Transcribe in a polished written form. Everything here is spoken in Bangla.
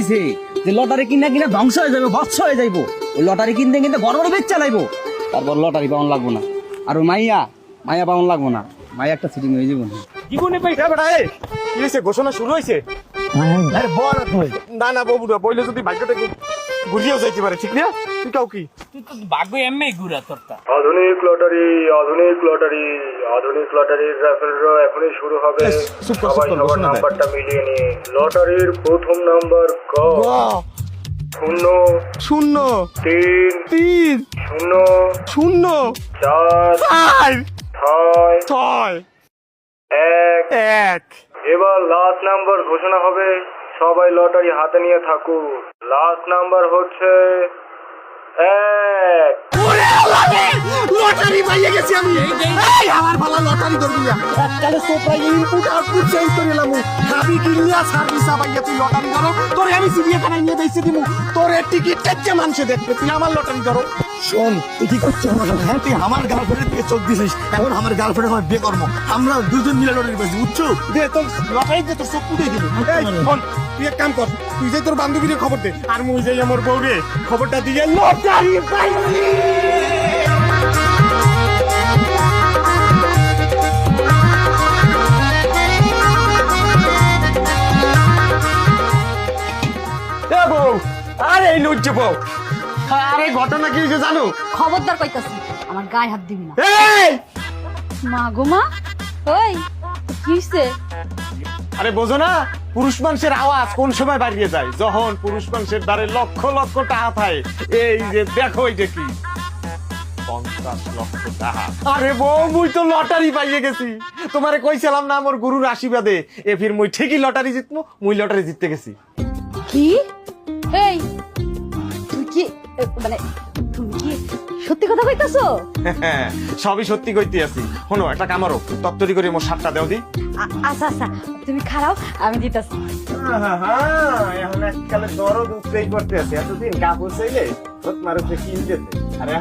কইছে যে লটারি কিনা কিনা ধ্বংস হয়ে যাবে, ভৎস হয়ে যাইবো। ওই লটারি কিনতে কিনতে বড় বড় বেচ চালাইবো, তারপর লটারি পাউন লাগবো না। আর ওই মাইয়া পাউন লাগবো না, মাইয়া একটা সিটিং হয়ে যাবো না। জীবনে পাইছা বেটা এ কি হয়েছে? ঘোষণা শুরু হয়েছে? আরে বল তুই। না বাবুরা বইলে যদি ভাগ্যটা ঘুরিয়েও যাইতে পারে, ঠিক না? তুই কাউ কি তুই তো ভাগ্য এমনি ঘুরা তোরটা। আধুনিক লটারির রাফেল ড্র এখনই শুরু হবে। সবাই সবার নাম্বারটা মিলিয়ে নিয়ে লটারির প্রথম নাম্বার ক 0 3 3 0 0 4 6 1 1 এবার লাস্ট নাম্বার ঘোষণা হবে, সবাই লটারি হাতে নিয়ে থাকুন। লাস্ট নাম্বার হচ্ছে 1। লটারি পাইয়ে গেছি আমি। এই আমার ভালো লটারি ধরবি না। এককালে সোপাই ইনপুট আউটপুট চেঞ্জ করে এলাম। খাবি কিনিয়া সার্ভিস আবাইয়া তুই লটারি ধরো। তোরে আমি চিড়িয়াখানায় নিয়ে দেইছি দিমু। তোর টিকিট কেটে মানুষে দেখবে, তুই আমার লটারি ধরো। শোন তুই কি করছিস? হ্যাঁ তুই আমার গার্লফ্রেন্ডের দিকে চোখ দিছিস, এখন আমার গার্লফ্রেন্ড আমার বিয়ে করবো, আমরা দুজন মিলে লটারি পাইছি, বুঝছো? দে তোর লটারি দে, তোর চোখ উঠে দিবি। শোন তুই এক কাম কর, তুই যে তোর বান্ধবীরে খবর দে, আর মুই যাই আমার বউরে খবরটা দিয়ে লটারি পাইছি। আরে লুচ্চে বউ, আরে ঘটনা কি হয়েছে জানো? খবরদার কইতাছি, আমার গায়ে হাত দিবি না। এই মা গো মা, ওই কি হইছে? আরে বোঝো না, পুরুষ মানুষের আওয়াজ কোন সময় বাড়িয়ে যায়? যখন পুরুষ মানুষের দ্বারে লক্ষ লক্ষ টাকা থাকে। এই যে দেখো এটা কি, 50 লক্ষ টাকা। আরে বউ মুই তো লটারি পাইয়ে গেছি। তোমারে কইছিলাম না আমার গুরুর আশীর্বাদে এ ফির মুই ঠিকই লটারি জিতমু, মুই লটারি জিততে গেছি। কি? এই তুই কি মানে তুমি কি সত্যি কথা কইতাছো? সবই সত্যি কইতে আছি। শোনো একটা কামারো তত্তরি করে মোর 7টা দেও দি। আচ্ছা আচ্ছা তুমি খারাও, আমি দিতাছি। এখন এককালে দরদ উঠতেই করতে আছে, এতদিন কাপড় চাইলে মারুতে কিনতে। আরে